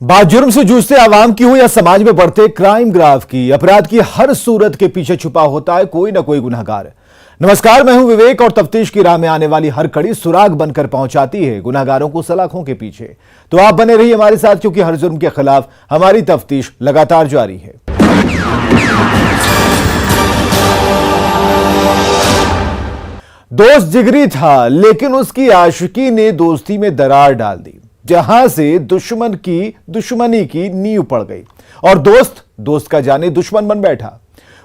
बात जुर्म से जूझते आवाम की हो या समाज में बढ़ते क्राइम ग्राफ की, अपराध की हर सूरत के पीछे छुपा होता है कोई ना कोई गुनहगार। नमस्कार, मैं हूं विवेक और तफ्तीश की राह में आने वाली हर कड़ी सुराग बनकर पहुंचाती है गुनहगारों को सलाखों के पीछे। तो आप बने रहिए हमारे साथ, क्योंकि हर जुर्म के खिलाफ हमारी तफ्तीश लगातार जारी है। दोस्त जिगरी था, लेकिन उसकी आशिकी ने दोस्ती में दरार डाल दी, जहां से दुश्मन की दुश्मनी की नींव पड़ गई और दोस्त का जाने दुश्मन बन बैठा।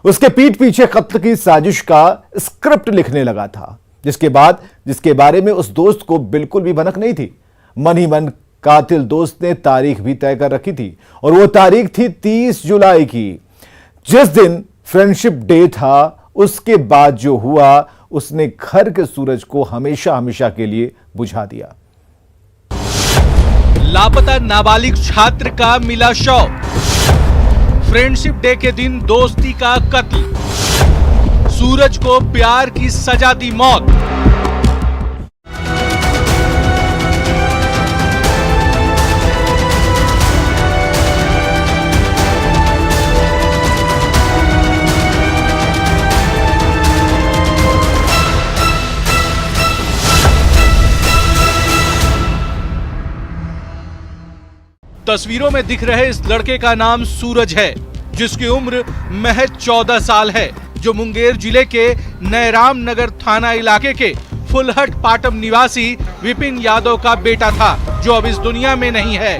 उसके पीठ पीछे कत्ल की साजिश का स्क्रिप्ट लिखने लगा था, जिसके बारे में उस दोस्त को बिल्कुल भी भनक नहीं थी। मन ही मन कातिल दोस्त ने तारीख भी तय कर रखी थी, और वो तारीख थी 30 जुलाई की, जिस दिन फ्रेंडशिप डे था। उसके बाद जो हुआ, उसने घर के सूरज को हमेशा हमेशा के लिए बुझा दिया। लापता नाबालिग छात्र का मिला शव, फ्रेंडशिप डे के दिन दोस्ती का कत्ल, सूरज को प्यार की सजा दी मौत। तस्वीरों में दिख रहे इस लड़के का नाम सूरज है, जिसकी उम्र महज 14 साल है, जो मुंगेर जिले के नैराम नगर थाना इलाके के फुलहट पाटम निवासी विपिन यादव का बेटा था, जो अब इस दुनिया में नहीं है।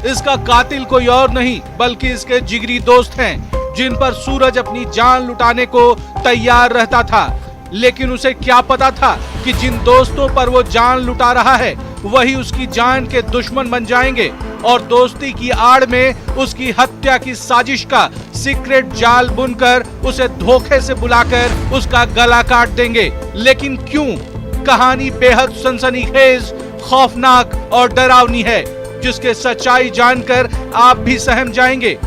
इसका कातिल कोई और नहीं बल्कि इसके जिगरी दोस्त हैं, जिन पर सूरज अपनी जान लुटाने को तैयार रहता था। लेकिन उसे क्या पता था कि जिन दोस्तों पर वो जान लुटा रहा है, वही उसकी जान के दुश्मन बन जाएंगे और दोस्ती की आड़ में उसकी हत्या की साजिश का सीक्रेट जाल बुनकर उसे धोखे से बुलाकर उसका गला काट देंगे। लेकिन क्यों? कहानी बेहद सनसनीखेज, खौफनाक और डरावनी है, जिसके सच्चाई जानकर आप भी सहम जाएंगे।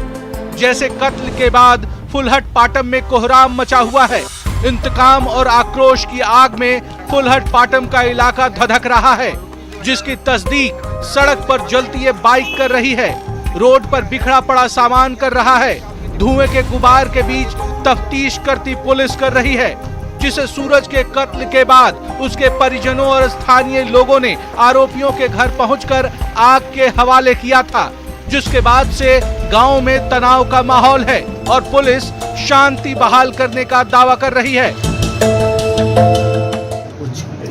जैसे कत्ल के बाद फुलहट पाटम में कोहराम मचा हुआ है, इंतकाम और आक्रोश की आग में फुलहट पाटम का इलाका धधक रहा है, जिसकी तस्दीक सड़क पर जलती ये बाइक कर रही है, रोड पर बिखरा पड़ा सामान कर रहा है, धुएं के गुबार के बीच तफ्तीश करती पुलिस कर रही है, जिसे सूरज के कत्ल के बाद उसके परिजनों और स्थानीय लोगों ने आरोपियों के घर पहुंचकर आग के हवाले किया था। जिसके बाद से गांव में तनाव का माहौल है और पुलिस शांति बहाल करने का दावा कर रही है।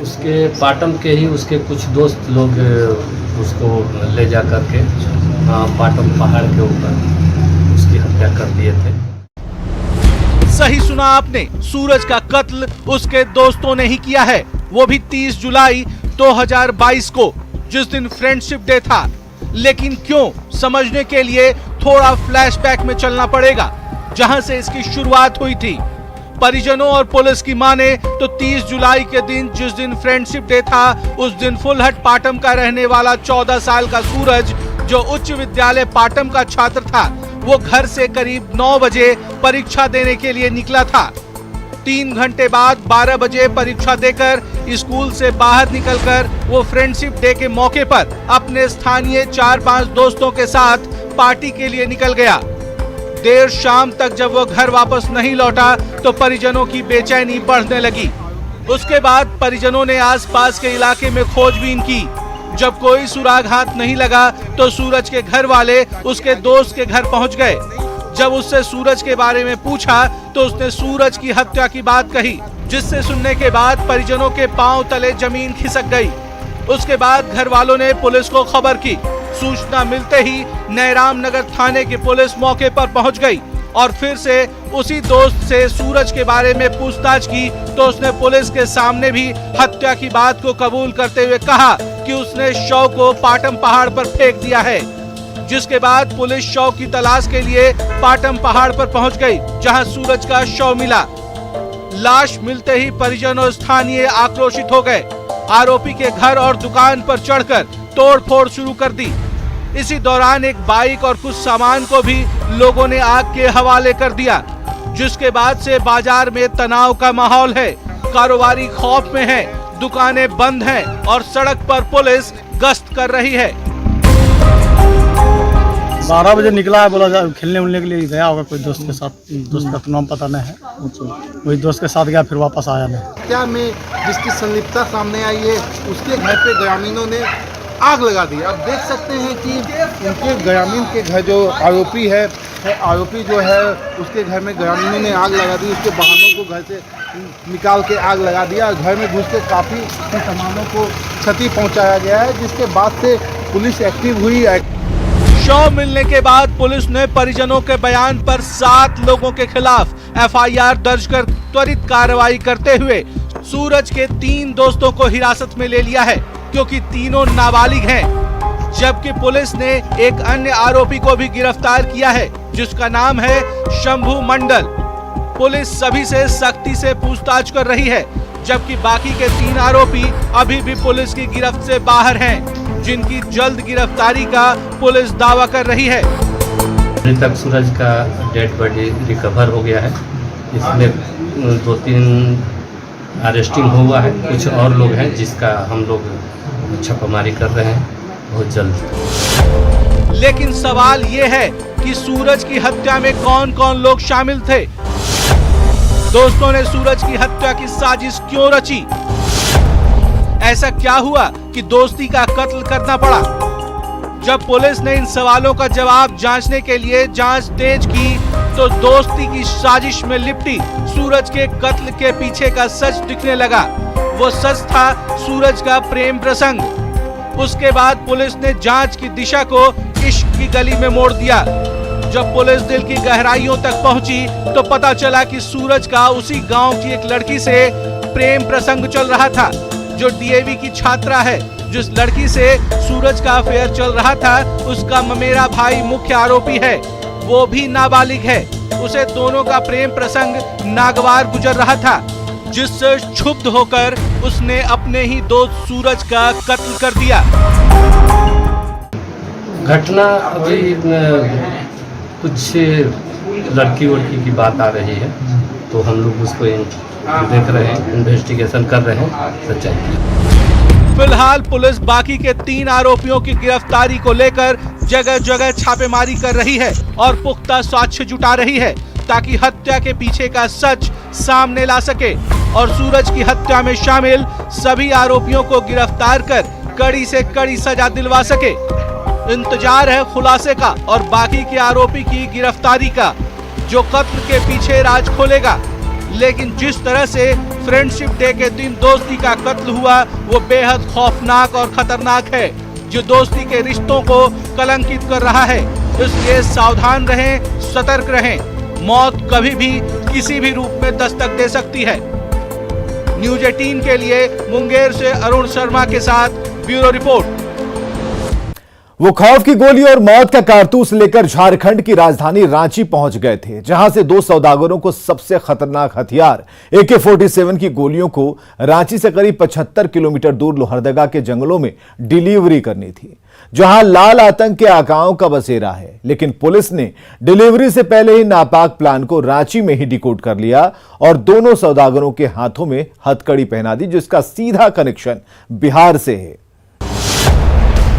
उसके पाटम के ही उसके कुछ दोस्त लोग उसको ले जा करके पाटम पहाड़ के ऊपर उसकी हत्या कर दिए थे। सही सुना आपने, सूरज का कत्ल उसके दोस्तों ने ही किया है, वो भी 30 जुलाई 2022 को, जिस दिन फ्रेंडशिप डे था। लेकिन क्यों? समझने के लिए थोड़ा फ्लैशबैक में चलना पड़ेगा, जहां से इसकी शुरुआत हुई थी। परिजनों और पुलिस की माने तो 30 जुलाई के दिन, जिस दिन फ्रेंडशिप डे था, उस दिन फुलहट पाटम का रहने वाला 14 साल का सूरज, जो उच्च विद्यालय पाटम का छात्र था, वो घर से करीब 9 बजे परीक्षा देने के लिए निकला था। 3 घंटे बाद 12 बजे परीक्षा देकर स्कूल से बाहर निकलकर वो फ्रेंडशिप डे के मौके पर अपने स्थानीय 4-5 दोस्तों के साथ पार्टी के लिए निकल गया। देर शाम तक जब वो घर वापस नहीं लौटा तो परिजनों की बेचैनी बढ़ने लगी। उसके बाद परिजनों ने आसपास के इलाके में खोजबीन की। जब कोई सुराग हाथ नहीं लगा तो सूरज के घर वाले उसके दोस्त के घर पहुंच गए। जब उससे सूरज के बारे में पूछा तो उसने सूरज की हत्या की बात कही, जिससे सुनने के बाद परिजनों के पांव तले जमीन खिसक गई। उसके बाद घर वालों ने पुलिस को खबर की। सूचना मिलते ही नैराम नगर थाने की पुलिस मौके पर पहुंच गई और फिर से उसी दोस्त से सूरज के बारे में पूछताछ की तो उसने पुलिस के सामने भी हत्या की बात को कबूल करते हुए कहा कि उसने शव को पाटम पहाड़ पर फेंक दिया है। जिसके बाद पुलिस शव की तलाश के लिए पाटम पहाड़ पर पहुंच गई, जहां सूरज का शव मिला। लाश मिलते ही परिजन और स्थानीय आक्रोशित हो गए। आरोपी के घर और दुकान पर चढ़कर तोड़फोड़ शुरू कर दी। इसी दौरान एक बाइक और कुछ सामान को भी लोगों ने आग के हवाले कर दिया, जिसके बाद से बाजार में तनाव का माहौल है, कारोबारी खौफ में है, दुकानें बंद हैं और सड़क पर पुलिस गश्त कर रही है। 12 बजे निकला है, बोला खेलने उलने के लिए गया होगा कोई दोस्त के साथ, दोस्त का तो नाम पता नहीं है, वही दोस्त के साथ गया फिर वापस आया नहीं। हत्या में जिसकी संलिप्तता सामने आई है उसके घर पे ग्रामीणों ने आग लगा दी। आप देख सकते हैं कि उनके ग्रामीण के घर जो आरोपी है आरोपी जो है उसके घर में ग्रामीणों ने आग लगा दी, उसके वाहनों को घर से निकाल के आग लगा दिया और घर में घुस के काफ़ी सामानों को क्षति पहुंचाया गया है, जिसके बाद से पुलिस एक्टिव हुई। शव मिलने के बाद पुलिस ने परिजनों के बयान पर 7 लोगों के खिलाफ एफआईआर दर्ज कर त्वरित कार्रवाई करते हुए सूरज के 3 दोस्तों को हिरासत में ले लिया है, क्योंकि तीनों नाबालिग हैं। जबकि पुलिस ने एक अन्य आरोपी को भी गिरफ्तार किया है, जिसका नाम है शंभू मंडल। पुलिस सभी से सख्ती से पूछताछ कर रही है, जबकि बाकी के 3 आरोपी अभी भी पुलिस की गिरफ्त से बाहर हैं, जिनकी जल्द गिरफ्तारी का पुलिस दावा कर रही है। अभी तक सूरज का डेड बॉडी रिकवर हो गया है, इसमें 2-3 अरेस्टिंग हुआ है, कुछ और लोग हैं जिसका हम लोग छापामारी कर रहे हैं बहुत जल्द। लेकिन सवाल ये है कि सूरज की हत्या में कौन कौन लोग शामिल थे? दोस्तों ने सूरज की हत्या की साजिश क्यों रची? ऐसा क्या हुआ कि दोस्ती का कत्ल करना पड़ा? जब पुलिस ने इन सवालों का जवाब जांचने के लिए जांच तेज की, तो दोस्ती की साजिश में लिपटी सूरज के कत्ल के पीछे का सच दिखने लगा। वो सच था सूरज का प्रेम प्रसंग। उसके बाद पुलिस ने जांच की दिशा को इश्क की गली में मोड़ दिया। जब पुलिस दिल की गहराइयों तक पहुंची, तो पता चला कि सूरज का उसी गांव की एक लड़की से प्रेम प्रसंग चल रहा था, जो डीएवी की छात्रा है। जिस लड़की से सूरज का अफेयर चल रहा था, उसका ममेरा भाई मुख्य आरोपी है, वो भी नाबालिग है। उसे दोनों का प्रेम प्रसंग नागवार गुजर रहा था, जिससे क्षुब्ध होकर उसने अपने ही दोस्त सूरज का कत्ल कर दिया। घटना अभी कुछ लड़की वड़की की बात आ रही है, तो हम लोग उसको देख रहे हैं, इन्वेस्टिगेशन कर रहे हैं सच्चाई की। फिलहाल पुलिस बाकी के 3 आरोपियों की गिरफ्तारी को लेकर जगह जगह छापेमारी कर रही है और पुख्ता साक्ष्य जुटा रही है, ताकि हत्या के पीछे का सच सामने ला सके और सूरज की हत्या में शामिल सभी आरोपियों को गिरफ्तार कर कड़ी से कड़ी सजा दिलवा सके। इंतजार है खुलासे का और बाकी के आरोपी की गिरफ्तारी का, जो कत्ल के पीछे राज खोलेगा। लेकिन जिस तरह से फ्रेंडशिप डे के दिन दोस्ती का कत्ल हुआ, वो बेहद खौफनाक और खतरनाक है, जो दोस्ती के रिश्तों को कलंकित कर रहा है। इसलिए सावधान रहें, सतर्क रहें। मौत कभी भी किसी भी रूप में दस्तक दे सकती है। न्यूज 18 के लिए मुंगेर से अरुण शर्मा के साथ ब्यूरो रिपोर्ट। वो खौफ की गोली और मौत का कारतूस लेकर झारखंड की राजधानी रांची पहुंच गए थे, जहां से 2 सौदागरों को सबसे खतरनाक हथियार AK-47 की गोलियों को रांची से करीब 75 किलोमीटर दूर लोहरदगा के जंगलों में डिलीवरी करनी थी, जहां लाल आतंक के आकाओं का बसेरा है। लेकिन पुलिस ने डिलीवरी से पहले ही नापाक प्लान को रांची में ही डिकोड कर लिया और दोनों सौदागरों के हाथों में हथकड़ी पहना दी, जिसका सीधा कनेक्शन बिहार से है।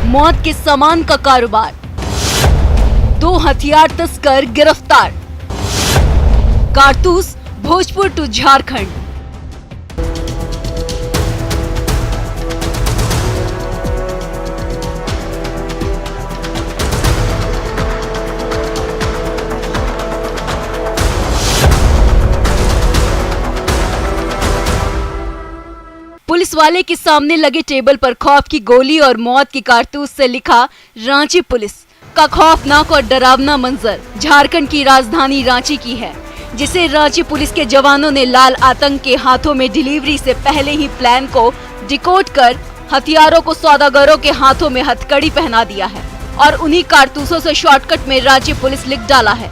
मौत के सामान का कारोबार, 2 हथियार तस्कर गिरफ्तार। कारतूस भोजपुर टू झारखंड। पुलिस वाले के सामने लगे टेबल पर खौफ की गोली और मौत की कारतूस से लिखा रांची पुलिस का खौफनाक और डरावना मंजर झारखंड की राजधानी रांची की है, जिसे रांची पुलिस के जवानों ने लाल आतंक के हाथों में डिलीवरी से पहले ही प्लान को डिकोड कर हथियारों को सौदागरों के हाथों में हथकड़ी पहना दिया है और उन्हीं कारतूसों से शॉर्टकट में रांची पुलिस लिख डाला है।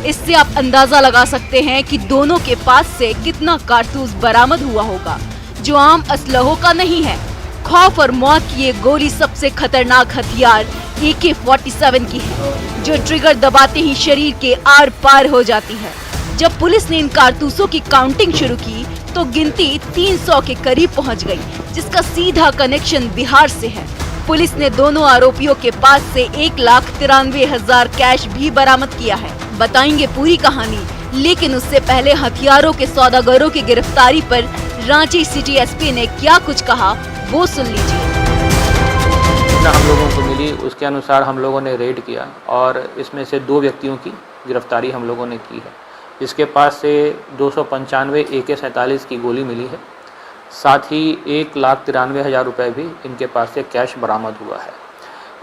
इससे आप अंदाजा लगा सकते हैं कि दोनों के पास से कितना कारतूस बरामद हुआ होगा, जो आम असलहों का नहीं है। खौफ और मौत की ये गोली सबसे खतरनाक हथियार AK-47 की है, जो ट्रिगर दबाते ही शरीर के आर पार हो जाती है। जब पुलिस ने इन कारतूसों की काउंटिंग शुरू की, तो गिनती 300 के करीब पहुंच गई, जिसका सीधा कनेक्शन बिहार से है। पुलिस ने दोनों आरोपियों के पास से 1,93,000 कैश भी बरामद किया है। बताएंगे पूरी कहानी, लेकिन उससे पहले हथियारों के सौदागरों की गिरफ्तारी पर रांची सिटी एसपी ने क्या कुछ कहा वो सुन लीजिए। हम लोगों को मिली उसके अनुसार हम लोगों ने रेड किया और इसमें से 2 व्यक्तियों की गिरफ्तारी हम लोगों ने की है। इसके पास से 295 AK-47 की गोली मिली है, साथ ही 1,93,000 रुपये भी इनके पास से कैश बरामद हुआ है।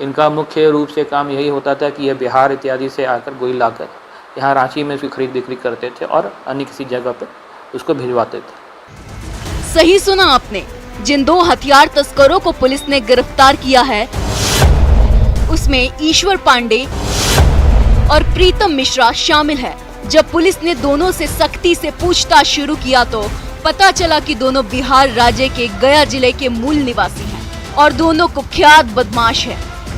इनका मुख्य रूप से काम यही होता था कि ये बिहार इत्यादि से आकर गोली लाकर यहाँ रांची में उसकी खरीद बिक्री करते थे और अन्य किसी जगह पर उसको भिजवाते थे। सही सुना आपने, जिन 2 हथियार तस्करों को पुलिस ने गिरफ्तार किया है उसमें ईश्वर पांडे और प्रीतम मिश्रा शामिल है। जब पुलिस ने दोनों से सख्ती से पूछताछ शुरू किया तो पता चला कि दोनों बिहार राज्य के गया जिले के मूल निवासी हैं और दोनों कुख्यात बदमाश हैं,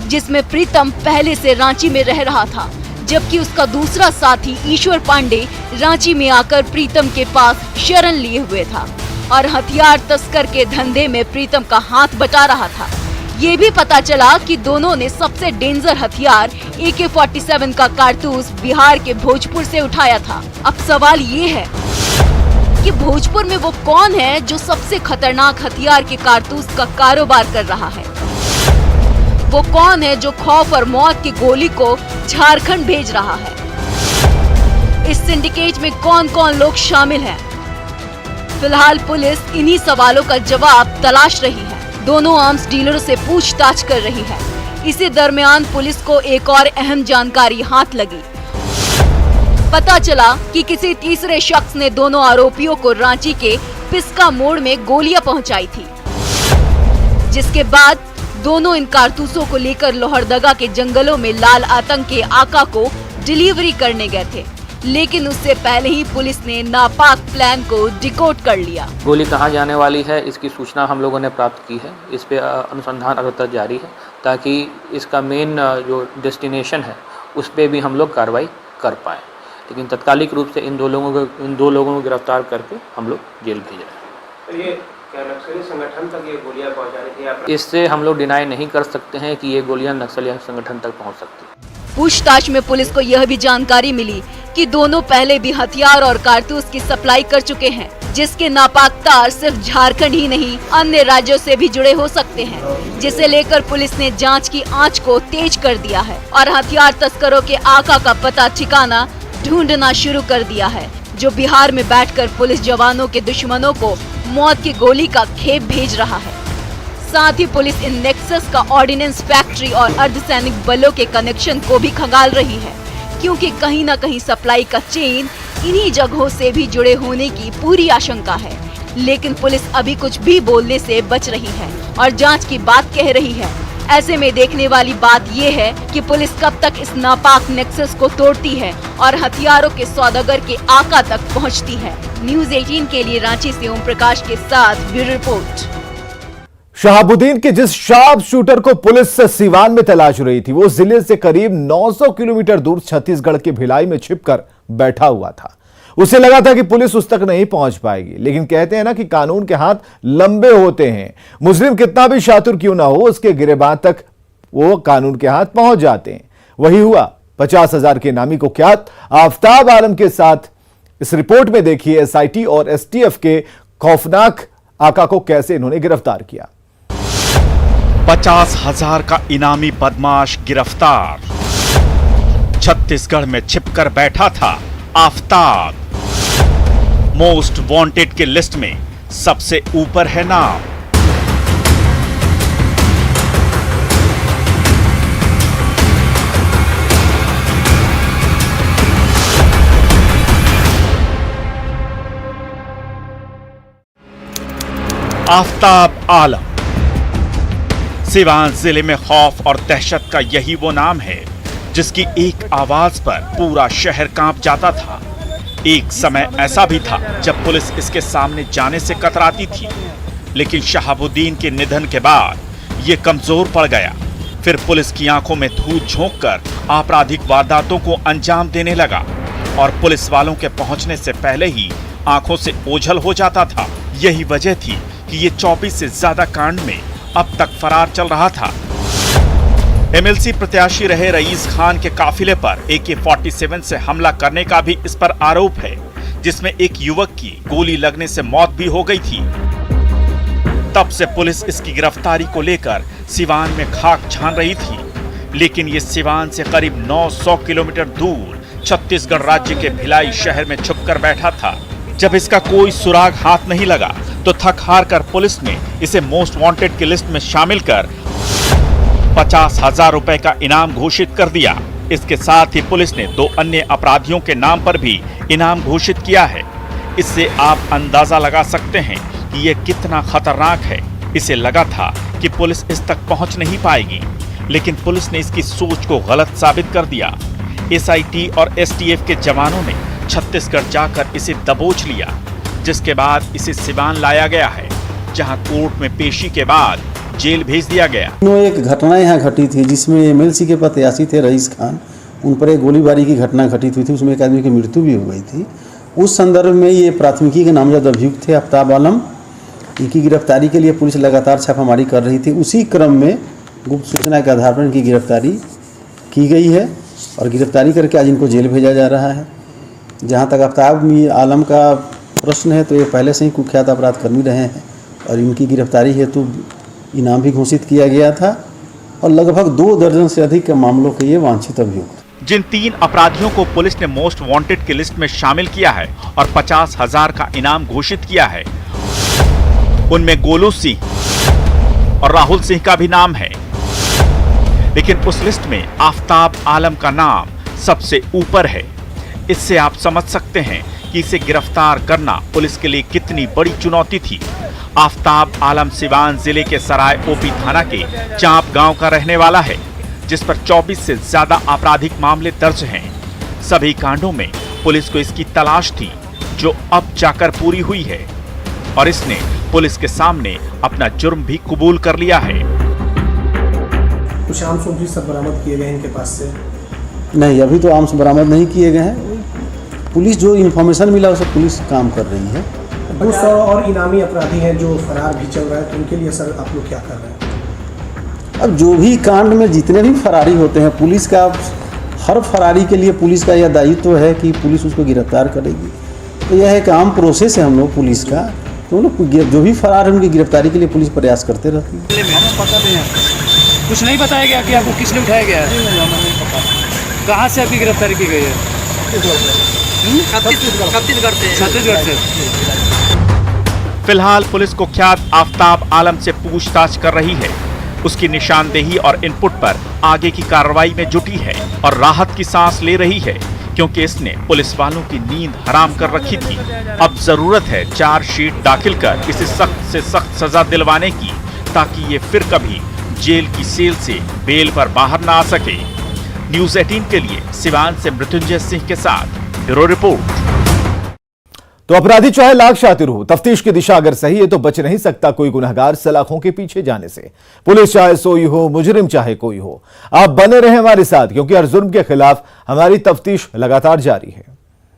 जिसमें प्रीतम पहले से रांची में रह रहा था, जबकि उसका दूसरा साथी ईश्वर पांडे रांची में आकर प्रीतम के पास शरण लिए हुए था और हथियार तस्कर के धंधे में प्रीतम का हाथ बटा रहा था। ये भी पता चला कि दोनों ने सबसे डेंजर हथियार AK-47 का कारतूस बिहार के भोजपुर से उठाया था। अब सवाल ये है कि भोजपुर में वो कौन है जो सबसे खतरनाक हथियार के कारतूस का कारोबार कर रहा है? वो कौन है जो खौफ और मौत की गोली को झारखंड भेज रहा है? इस सिंडिकेट में कौन कौन लोग शामिल हैं? फिलहाल पुलिस इन्हीं सवालों का जवाब तलाश रही है। दोनों आर्म्स डीलरों से पूछताछ कर रही है। इसी दरमियान पुलिस को एक और अहम जानकारी हाथ लगी। पता चला कि किसी तीसरे शख्स ने दोनों आरोपियों को रांची के पिस्का मोड़ में गोलियां पहुंचाई थी, जिसके बाद दोनों इन कारतूसों को लेकर लोहरदगा के जंगलों में लाल आतंक के आका को डिलीवरी करने गए थे, लेकिन उससे पहले ही पुलिस ने नापाक प्लान को डिकोड कर लिया। गोली कहाँ जाने वाली है इसकी सूचना हम लोगों ने प्राप्त की है। इस पे अनुसंधान अगर जारी है ताकि इसका मेन जो डेस्टिनेशन है उस पे भी हम लोग कार्रवाई कर पाएँ। लेकिन तत्कालिक रूप से इन दो लोगों को गिरफ्तार करके हम लोग जेल भेज रहे हैं। ये क्या नक्सली संगठन तक ये गोलियां पहुंचानी थी आप? इससे हम लोग डिनाई नहीं कर सकते हैं कि ये गोलियां नक्सली संगठन तक पहुंच सकती हैं। पूछताछ में पुलिस को यह भी जानकारी मिली कि दोनों पहले भी हथियार और कारतूस की सप्लाई कर चुके हैं, जिसके नापाक तार सिर्फ झारखंड ही नहीं अन्य राज्यों से भी जुड़े हो सकते हैं, जिसे लेकर पुलिस ने जांच की आंच को तेज कर दिया है और हथियार तस्करों के आका का पता ठिकाना ढूंढना शुरू कर दिया है, जो बिहार में बैठकर पुलिस जवानों के दुश्मनों को मौत की गोली का खेप भेज रहा है। साथ ही पुलिस इन नेक्सस का ऑर्डिनेंस फैक्ट्री और अर्धसैनिक बलों के कनेक्शन को भी खंगाल रही है, क्योंकि कहीं न कहीं सप्लाई का चेन इन्हीं जगहों से भी जुड़े होने की पूरी आशंका है। लेकिन पुलिस अभी कुछ भी बोलने से बच रही है और जांच की बात कह रही है। ऐसे में देखने वाली बात ये है कि पुलिस कब तक इस नापाक नेक्सस को तोड़ती है और हथियारों के सौदागर के आका तक पहुंचती है। न्यूज़ 18 के लिए रांची से ओम प्रकाश के साथ ब्यूरो रिपोर्ट। शहाबुद्दीन के जिस शार्प शूटर को पुलिस सीवान में तलाश रही थी, वो जिले से करीब 900 किलोमीटर दूर छत्तीसगढ़ के भिलाई में छिपकर बैठा हुआ था। उसे लगा था कि पुलिस उस तक नहीं पहुंच पाएगी, लेकिन कहते हैं ना कि कानून के हाथ लंबे होते हैं। मुजरिम कितना भी शातुर क्यों ना हो, उसके गिरेबान तक वो कानून के हाथ पहुंच जाते हैं। वही हुआ 50,000 के नामी कुख्यात आफ्ताब आलम के साथ। इस रिपोर्ट में देखिए एसआईटी और एसटीएफ के खौफनाक आका को कैसे इन्होंने गिरफ्तार किया। 50,000 का इनामी बदमाश गिरफ्तार। छत्तीसगढ़ में छिपकर बैठा था आफ्ताब। मोस्ट वांटेड के लिस्ट में सबसे ऊपर है नाम। आफ्ताब आलम। सिवान जिले में खौफ और दहशत का यही वो नाम है जिसकी एक आवाज पर पूरा शहर कांप जाता था। एक समय ऐसा भी था जब पुलिस इसके सामने जाने से कतराती थी, लेकिन शहाबुद्दीन के निधन के बाद ये कमजोर पड़ गया। फिर पुलिस की आंखों में धूल झोंककर आपराधिक वारदातों को अंजाम देने लगा और पुलिस वालों के पहुंचने से पहले ही आंखों से ओझल हो जाता था। यही वजह थी कि ये 24 से ज्यादा कांड में अब तक फरार चल रहा था। एमएलसी प्रत्याशी रहे रईस खान के काफिले पर AK-47 से हमला करने का भी इस पर आरोप है, जिसमें एक युवक की गोली लगने से मौत भी हो गई थी। तब से पुलिस इसकी गिरफ्तारी को लेकर सिवान में खाक छान रही थी, लेकिन ये सिवान से करीब 900 किलोमीटर दूर छत्तीसगढ़ राज्य के भिलाई शहर में छुपकर बैठा था। जब इसका कोई सुराग हाथ नहीं लगा तो थक हार कर पुलिस ने इसे मोस्ट वांटेड की लिस्ट में शामिल कर 50,000 रुपए का इनाम घोषित कर दिया। इसके साथ ही पुलिस ने 2 अन्य अपराधियों के नाम पर भी इनाम घोषित किया है। इससे आप अंदाजा लगा सकते हैं कि ये कितना खतरनाक है। इसे लगा था कि पुलिस इस तक पहुंच नहीं पाएगी, लेकिन पुलिस ने इसकी सोच को गलत साबित कर दिया। SIT और STF के जवानों ने छत्तीसगढ़ जाकर इसे दबोच लिया, जिसके बाद इसे सिवान लाया गया है, जहां कोर्ट में पेशी के बाद जेल भेज दिया गया। एक घटना यहाँ घटी थी जिसमें MLC के प्रत्याशी थे रईस खान, उन पर एक गोलीबारी की घटना घटित हुई थी, उसमें एक आदमी की मृत्यु भी हो गई थी। उस संदर्भ में ये प्राथमिकी के नामजद अभियुक्त थे आफ्ताब आलम, इनकी गिरफ्तारी के लिए पुलिस लगातार छापामारी कर रही थी। उसी क्रम में गुप्त सूचना के आधार पर इनकी गिरफ्तारी की गई है और गिरफ्तारी करके आज इनको जेल भेजा जा रहा है। जहाँ तक आफ्ताब आलम का प्रश्न है तो ये पहले से ही कुख्यात अपराध कर्मी रहे हैं और इनकी गिरफ्तारी हेतु इनाम भी घोषित किया गया था और लगभग 2 दर्जन से अधिक के मामलों के ये वांछित अभियुक्त। जिन 3 अपराधियों को पुलिस ने मोस्ट वांटेड की लिस्ट में शामिल किया है और 50,000 का इनाम घोषित किया है, उनमें गोलू सिंह और राहुल सिंह का भी नाम है, लेकिन उस लिस्ट में आफ्ताब आलम का नाम सबसे ऊपर है। इससे आप समझ सकते हैं कि इसे गिरफ्तार करना पुलिस के लिए कितनी बड़ी चुनौती थी। आफ्ताब आलम सिवान जिले के सराय ओपी थाना के चांप गांव का रहने वाला है, जिस पर 24 से ज्यादा आपराधिक मामले दर्ज हैं। सभी कांडों में पुलिस को इसकी तलाश थी, जो अब जाकर पूरी हुई है और इसने पुलिस के सामने अपना जुर्म भी कबूल कर लिया है। कुछ आर्म्स भी सब बरामद किए गए इनके पास से? नहीं, अभी तो आर्म्स बरामद नहीं किए गए हैं। पुलिस जो इन्फॉर्मेशन मिला उसे पुलिस काम कर रही है। 200 और इनामी अपराधी हैं जो फरार भी चल रहा है, तो उनके लिए सर आप लोग क्या कर रहे हैं? अब जो भी कांड में जितने भी फरारी होते हैं, पुलिस का हर फरारी के लिए पुलिस का यह दायित्व है कि पुलिस उसको गिरफ्तार करेगी। तो यह एक आम प्रोसेस है हम लोग पुलिस का, तो लोग जो भी फरार है उनकी गिरफ्तारी के लिए पुलिस प्रयास करते रहती है। कुछ नहीं बताया गया कि आपको किसने उठाया गया है? कहाँ से आपकी गिरफ्तारी की गई है? छत्तीसगढ़ से। फिलहाल पुलिस कुख्यात आफ्ताब आलम से पूछताछ कर रही है। उसकी निशानदेही और इनपुट पर आगे की कार्रवाई में जुटी है और राहत की सांस ले रही है, क्योंकि इसने पुलिस वालों की नींद हराम कर रखी थी। अब जरूरत है चार्जशीट दाखिल कर इसे सख्त से सख्त सजा दिलवाने की, ताकि ये फिर कभी जेल की सेल से बेल पर बाहर ना आ सके। न्यूज़ 18 के लिए सिवान से मृत्युंजय सिंह के साथ ब्यूरो रिपोर्ट। तो अपराधी चाहे लाख शातिर हो, तफ्तीश की दिशा अगर सही है तो बच नहीं सकता कोई गुनहगार सलाखों के पीछे जाने से। पुलिस चाहे सोई हो, मुजरिम चाहे कोई हो, आप बने रहें हमारे साथ, क्योंकि हर जुर्म के खिलाफ हमारी तफ्तीश लगातार जारी है।